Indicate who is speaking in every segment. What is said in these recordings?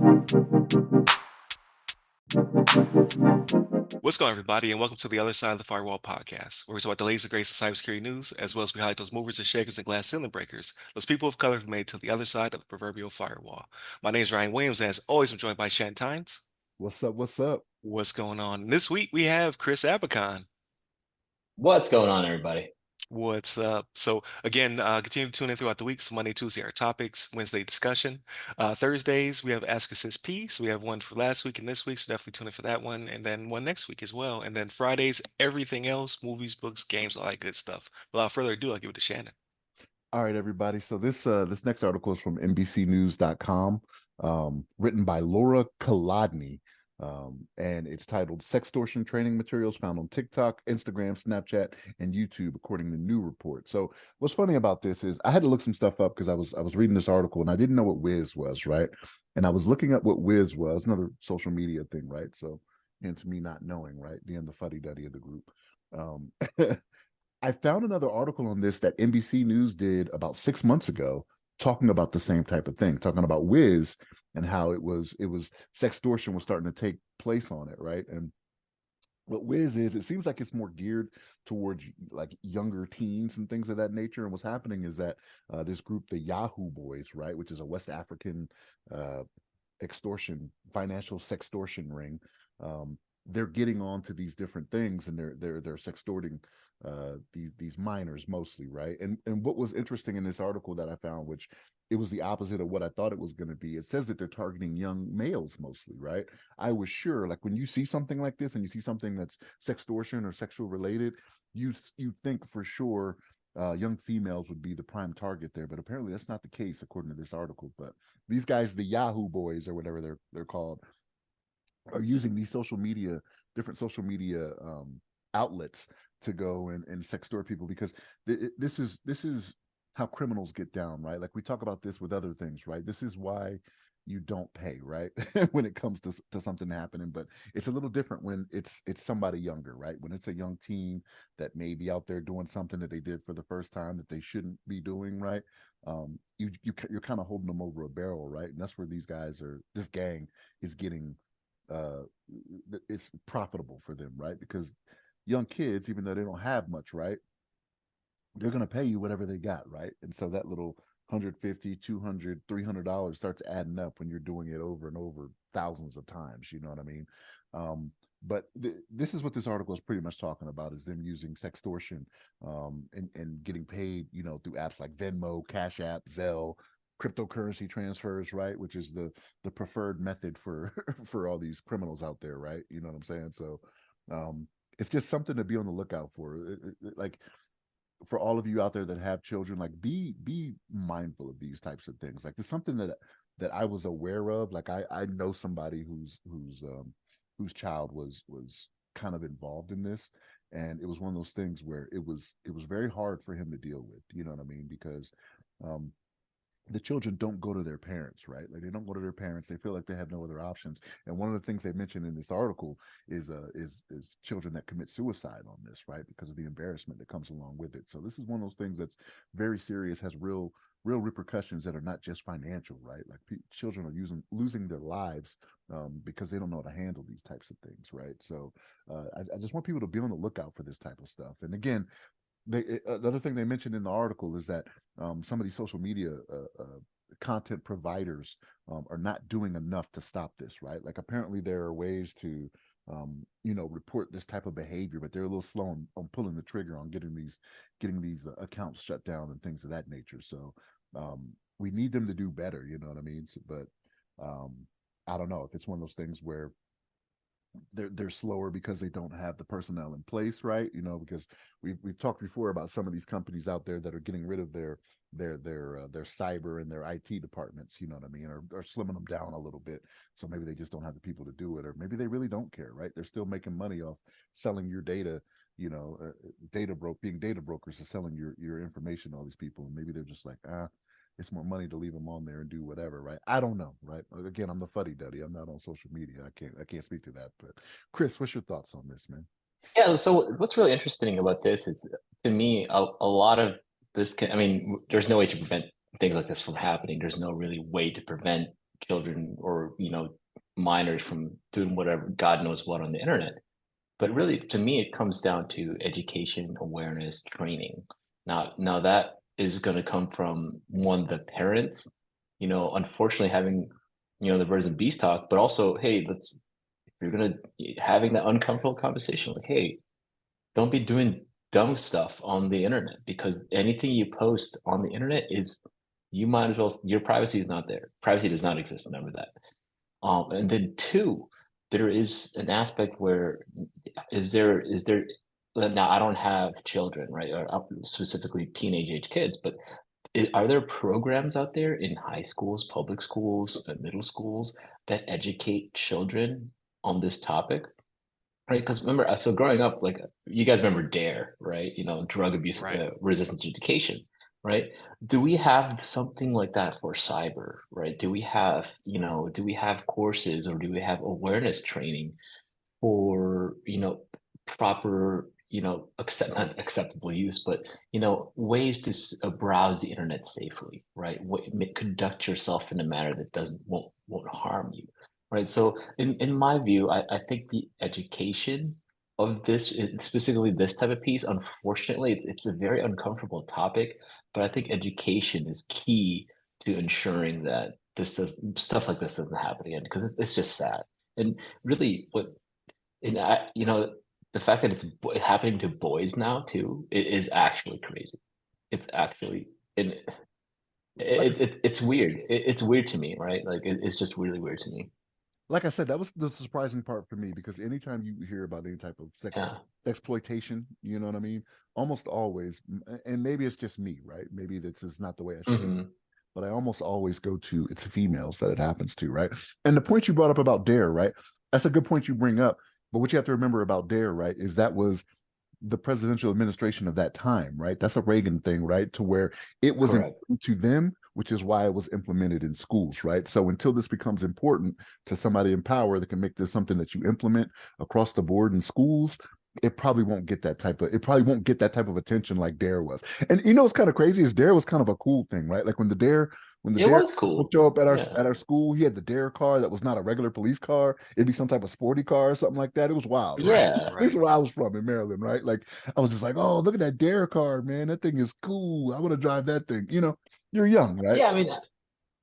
Speaker 1: What's going on, everybody, and welcome to the other side of the Firewall podcast, where we talk about the latest and greatest of cybersecurity news, as well as we highlight those movers and shakers and glass ceiling breakers, those people of color who made it to the other side of the proverbial firewall. My name is Ryan Williams, and as always, I'm joined by Shannon.
Speaker 2: What's up? What's up?
Speaker 1: What's going on? This week we have Chris Abacon.
Speaker 3: What's going on, everybody?
Speaker 1: What's up? So again, continue to tune in throughout the week. So Monday, Tuesday, our topics. Wednesday, discussion. Thursdays, we have Ask Us His Piece. We have one for last week and this week, so definitely tune in for that one, and then one next week as well. And then Fridays, everything else, movies, books, games, all that good stuff. Without further ado, I'll give it to Shannon.
Speaker 2: All right, everybody. So this next article is from NBCnews.com, written by Laura Kolodny, and it's titled "Sextortion Training Materials Found on TikTok, Instagram, Snapchat, and YouTube," according to new report. So what's funny about this is I had to look some stuff up because I was reading this article and I didn't know what Wiz was, right? And I was looking up what Wiz was, another social media thing, right? So hence me not knowing, right, being the fuddy-duddy of the group. I found another article on this that NBC News did about 6 months ago, talking about the same type of thing, talking about Wiz and how it was sextortion was starting to take place on it, right? And what Wiz is, it seems like it's more geared towards like younger teens and things of that nature. And what's happening is that this group, the Yahoo Boys, right, which is a West African financial sextortion ring, they're getting onto these different things and they're sextorting these minors mostly, right? And what was interesting in this article that I found, which it was the opposite of what I thought it was going to be, it says that they're targeting young males mostly, right? I was sure, like, when you see something like this and you see something that's sextortion or sexual related, you think for sure young females would be the prime target there, but apparently that's not the case according to this article. But these guys, the Yahoo Boys or whatever they're called, are using these different social media outlets to go and sextort people, because this is how criminals get down, right? Like we talk about this with other things, right? This is why you don't pay, right? when it comes to something happening, but it's a little different when it's somebody younger, right? When it's a young teen that may be out there doing something that they did for the first time that they shouldn't be doing, right? You're kind of holding them over a barrel, right? And that's where this gang is getting it's profitable for them, right? Because young kids, even though they don't have much, right, they're going to pay you whatever they got, right? And so that little $150, $200, $300 starts adding up when you're doing it over and over thousands of times, you know what I mean? But this is what this article is pretty much talking about, is them using sextortion and getting paid, you know, through apps like Venmo, Cash App, Zelle, cryptocurrency transfers, right? Which is the preferred method for for all these criminals out there, right? You know what I'm saying? So it's just something to be on the lookout for. Like, for all of you out there that have children, like be mindful of these types of things. Like, it's something that I was aware of. Like I know somebody whose child was kind of involved in this, and it was one of those things where it was very hard for him to deal with, you know what I mean? Because the children don't go to their parents, right? Like, they don't go to their parents. They feel like they have no other options. And one of the things they mentioned in this article is children that commit suicide on this, right? Because of the embarrassment that comes along with it. So this is one of those things that's very serious, has real repercussions that are not just financial, right? Like, children are losing their lives because they don't know how to handle these types of things, right? So I just want people to be on the lookout for this type of stuff. And again, the other thing they mentioned in the article is that some of these social media content providers are not doing enough to stop this, right? Like, apparently there are ways to report this type of behavior, but they're a little slow on pulling the trigger on getting these accounts shut down and things of that nature. So we need them to do better, you know what I mean? So, but I don't know if it's one of those things where they're slower because they don't have the personnel in place, right? You know, because we've talked before about some of these companies out there that are getting rid of their cyber and their IT departments, you know what I mean, or slimming them down a little bit. So maybe they just don't have the people to do it, or maybe they really don't care, right? They're still making money off selling your data, you know, being data brokers is selling your information to all these people, and maybe they're just like, it's more money to leave them on there and do whatever, right? I don't know, right? Again, I'm the fuddy-duddy. I'm not on social media. I can't speak to that. But Chris, what's your thoughts on this, man?
Speaker 3: Yeah, so what's really interesting about this is, to me, a lot of this I mean, there's no way to prevent things like this from happening. There's no really way to prevent children or minors from doing whatever God knows what on the internet. But really, to me, it comes down to education, awareness, training. Now that is going to come from one, the parents, unfortunately having, the birds and bees talk, but also, hey, if you're going to having that uncomfortable conversation, like, hey, don't be doing dumb stuff on the internet because anything you post on the internet is, you might as well, your privacy is not there. Privacy does not exist. Remember that. And then two, there is an aspect where is there now I don't have children, right? Or specifically teenage age kids, but are there programs out there in high schools, public schools, middle schools that educate children on this topic? Right, because remember, so growing up, like you guys remember DARE, right? Drug abuse,
Speaker 1: Right.
Speaker 3: resistance education, right? Do we have something like that for cyber, right? Do we have courses or do we have awareness training for, proper, not acceptable use, but, ways to browse the internet safely, right? Conduct yourself in a manner that won't harm you, right? So in my view, I think the education of this, specifically this type of piece, unfortunately, it's a very uncomfortable topic, but I think education is key to ensuring that stuff like this doesn't happen again because it's just sad. And really, the fact that it's happening to boys now too is actually crazy. It's actually, and
Speaker 2: Like I
Speaker 3: it's weird. It's weird to me, right? Like it's just really weird to me.
Speaker 2: like I said, that was the surprising part for me because anytime you hear about any type of
Speaker 3: Yeah.
Speaker 2: exploitation, you know what I mean? Almost always, and maybe it's just me, right? Maybe this is not the way I should be,
Speaker 3: Hmm.
Speaker 2: but I almost always go to it's females that it happens to, right? And the point you brought up about Dare, right? That's a good point you bring up. But what you have to remember about Dare, right, is that was the presidential administration of that time, right? That's a Reagan thing, right? To where it was
Speaker 3: Correct.
Speaker 2: important to them, which is why it was implemented in schools, right? So until this becomes important to somebody in power that can make this something that you implement across the board in schools, it probably won't get that type of attention like Dare was. And it's kind of crazy is Dare was kind of a cool thing, right? Like when the
Speaker 3: It
Speaker 2: Dare
Speaker 3: was
Speaker 2: would
Speaker 3: cool.
Speaker 2: show up at our
Speaker 3: Yeah.
Speaker 2: at our school, he had the Dare car that was not a regular police car. It'd be some type of sporty car or something like that. It was wild, right?
Speaker 1: Right.
Speaker 3: Yeah.
Speaker 2: At least
Speaker 1: Right.
Speaker 2: where I was from in Maryland, right? Like I was just like, oh, look at that Dare car, man. That thing is cool. I want to drive that thing. You're young, right?
Speaker 3: Yeah. I mean,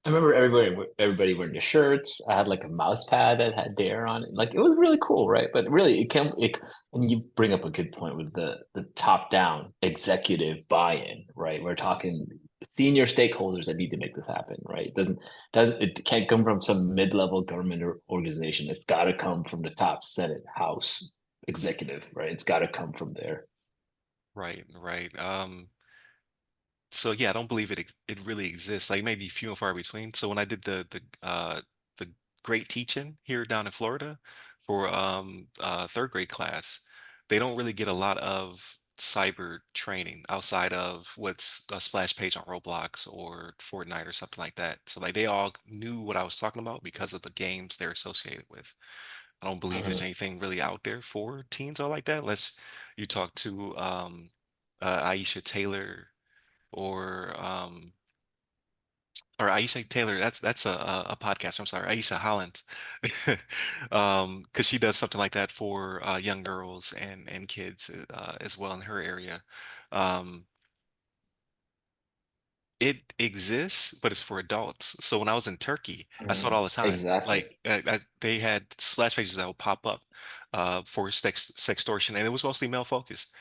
Speaker 3: I remember everybody wearing the shirts. I had like a mouse pad that had Dare on it. Like it was really cool, right? But really, and you bring up a good point with the top down executive buy-in, right? We're talking senior stakeholders that need to make this happen, right? It can't come from some mid-level government or organization. It's got to come from the top Senate, House, executive, right? It's got to come from there.
Speaker 1: Right. Right. So yeah, I don't believe it really exists. Like maybe few and far between. So when I did the great teaching here down in Florida for third grade class, they don't really get a lot of cyber training outside of what's a splash page on Roblox or Fortnite or something like that. So like they all knew what I was talking about because of the games they're associated with. I don't believe there's
Speaker 3: Mhm.
Speaker 1: anything really out there for teens or like that, unless you talk to Aisha Taylor or Aisha Taylor. That's a podcast. I'm sorry, Aisha Holland, because she does something like that for young girls and kids as well in her area. Um, it exists, but it's for adults. So when I was in Turkey, I saw it
Speaker 3: Mhm.
Speaker 1: all the time.
Speaker 3: Exactly.
Speaker 1: Like they had splash pages that would pop up for sextortion, and it was mostly male focused.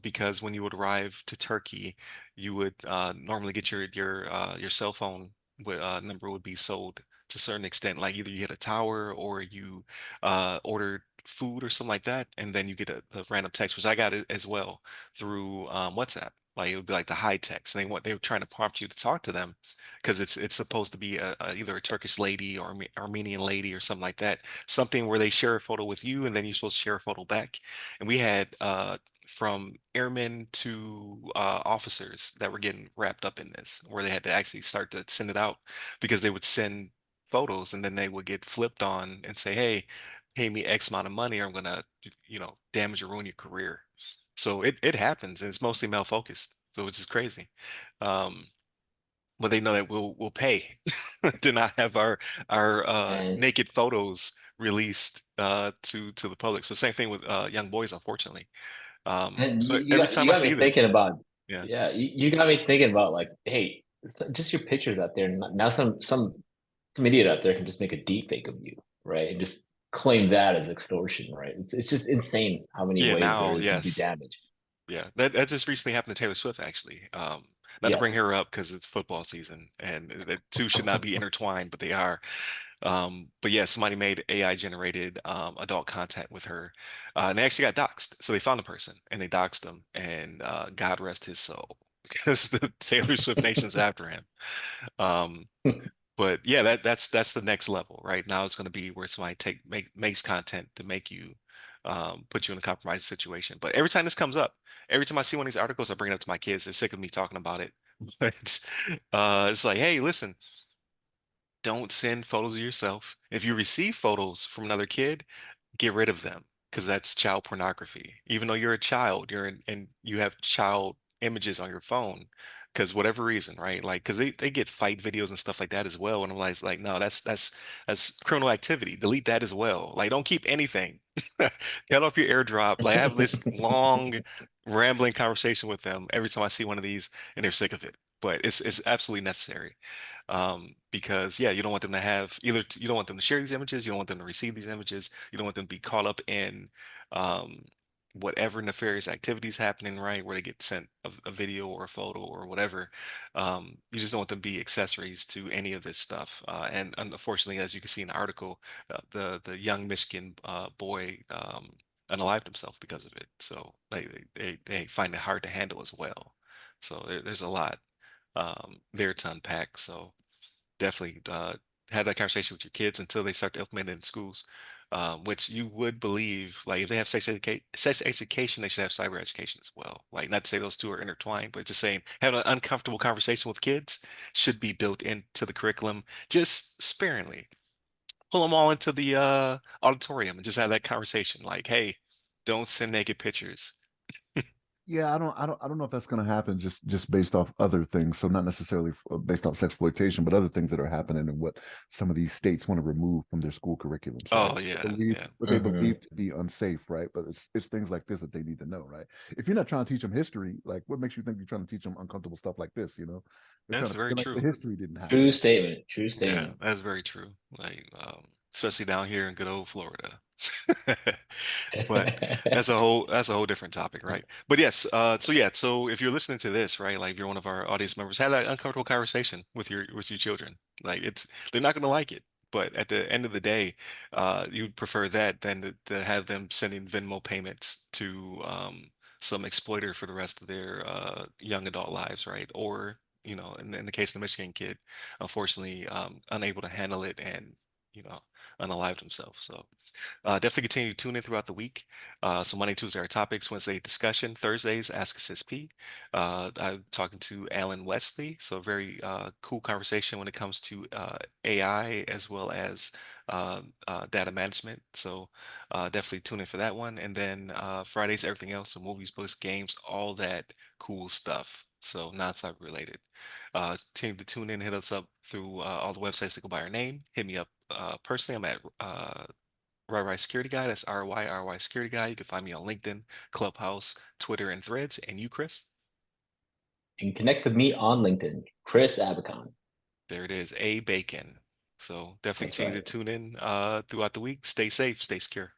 Speaker 1: Because when you would arrive to Turkey, you would normally get your cell phone number would be sold to a certain extent. Like either you hit a tower or you ordered food or something like that, and then you get a random text, which I got it as well through WhatsApp. Like it would be like the high text. They were trying to prompt you to talk to them because it's supposed to be either a Turkish lady or Armenian lady or something like that. Something where they share a photo with you and then you're supposed to share a photo back. And we had from airmen to officers that were getting wrapped up in this, where they had to actually start to send it out because they would send photos and then they would get flipped on and say, "Hey, pay me X amount of money or I'm gonna, damage or ruin your career." So it happens and it's mostly male focused. So which is crazy. Um, but they know that we'll pay to not have our
Speaker 3: And
Speaker 1: naked photos released to the public. So same thing with young boys, unfortunately. So
Speaker 3: you
Speaker 1: every
Speaker 3: got
Speaker 1: time I see
Speaker 3: me thinking
Speaker 1: this,
Speaker 3: about,
Speaker 1: yeah,
Speaker 3: yeah, you got me thinking about like, hey, just your pictures out there. Now some idiot out there can just make a deep fake of you, right? And just claim that as extortion, right? It's just insane how many
Speaker 1: yeah,
Speaker 3: ways there
Speaker 1: now,
Speaker 3: is to do
Speaker 1: yes.
Speaker 3: damage.
Speaker 1: Yeah, that just recently happened to Taylor Swift, actually. Not to bring
Speaker 3: Yes.
Speaker 1: her up because it's football season, and the two should not be intertwined, but they are. But yeah, somebody made AI generated adult content with her, and they actually got doxxed. So they found the person and they doxed them, and God rest his soul because the Taylor Swift Nation's after him. Um, but yeah, that's the next level, right? Now it's going to be where somebody makes content to make you put you in a compromised situation. But every time this comes up, every time I see one of these articles, I bring it up to my kids. They're sick of me talking about it. But it's like, hey, listen, don't send photos of yourself. If you receive photos from another kid, get rid of them because that's child pornography. Even though you're a child, and you have child images on your phone, because whatever reason, right? Like, because they get fight videos and stuff like that as well. And I'm like, no, that's criminal activity. Delete that as well. Like, don't keep anything. Cut off your airdrop. Like, I have this long, rambling conversation with them every time I see one of these, and they're sick of it. But it's absolutely necessary because yeah, you don't want them to have you don't want them to share these images, you don't want them to receive these images, you don't want them to be caught up in um, whatever nefarious activities happening, right, where they get sent a video or a photo or whatever. You just don't want them to be accessories to any of this stuff. And unfortunately, as you can see in the article, the young Michigan boy unalived himself because of it. So they find it hard to handle as well. So there's a lot there to unpack. So definitely have that conversation with your kids until they start to implement it in schools. Which you would believe, like if they have sex education, they should have cyber education as well. Like not to say those two are intertwined, but just saying having an uncomfortable conversation with kids should be built into the curriculum, just sparingly. Pull them all into the auditorium and just have that conversation. Like, hey, don't send naked pictures.
Speaker 2: Yeah, I don't know if that's going to happen just based off other things. So not necessarily based off sexploitation, but other things that are happening and what some of these states want to remove from their school curriculums, right?
Speaker 1: Oh yeah, yeah.
Speaker 2: What they believe to be unsafe, right? But it's things like this that they need to know, right? If you're not trying to teach them history, like what makes you think you're trying to teach them uncomfortable stuff like this? You know, they're trying
Speaker 1: That's
Speaker 2: to
Speaker 1: very
Speaker 2: feel like the
Speaker 1: true.
Speaker 2: history didn't
Speaker 3: True
Speaker 2: happen.
Speaker 3: statement. True
Speaker 1: Yeah,
Speaker 3: statement.
Speaker 1: that's very true. Like, especially down here in good old Florida. But that's a whole different topic, right? But yes, so yeah, so if you're listening to this, right, like if you're one of our audience members, have that uncomfortable conversation with your children. Like they're not gonna like it, but at the end of the day, you'd prefer that than to have them sending Venmo payments to some exploiter for the rest of their young adult lives, right? Or in the case of the Michigan kid, unfortunately, unable to handle it and unalived himself. So definitely continue to tune in throughout the week. So Monday, Tuesday are topics, Wednesday discussion, Thursdays Ask Us SP. I'm talking to Alan Wesley, so very cool conversation when it comes to AI as well as data management. So definitely tune in for that one. And then Fridays, everything else, so movies, books, games, all that cool stuff. So non-cyber related. Continue to tune in, hit us up through all the websites that go by our name. Hit me up personally. I'm at RY Security Guy. That's RY Security Guy. You can find me on LinkedIn, Clubhouse, Twitter, and Threads. And you, Chris?
Speaker 3: And connect with me on LinkedIn, Chris Abacon.
Speaker 1: There it is, A Bacon. So definitely
Speaker 3: That's
Speaker 1: continue to
Speaker 3: right.
Speaker 1: tune in throughout the week. Stay safe, stay secure.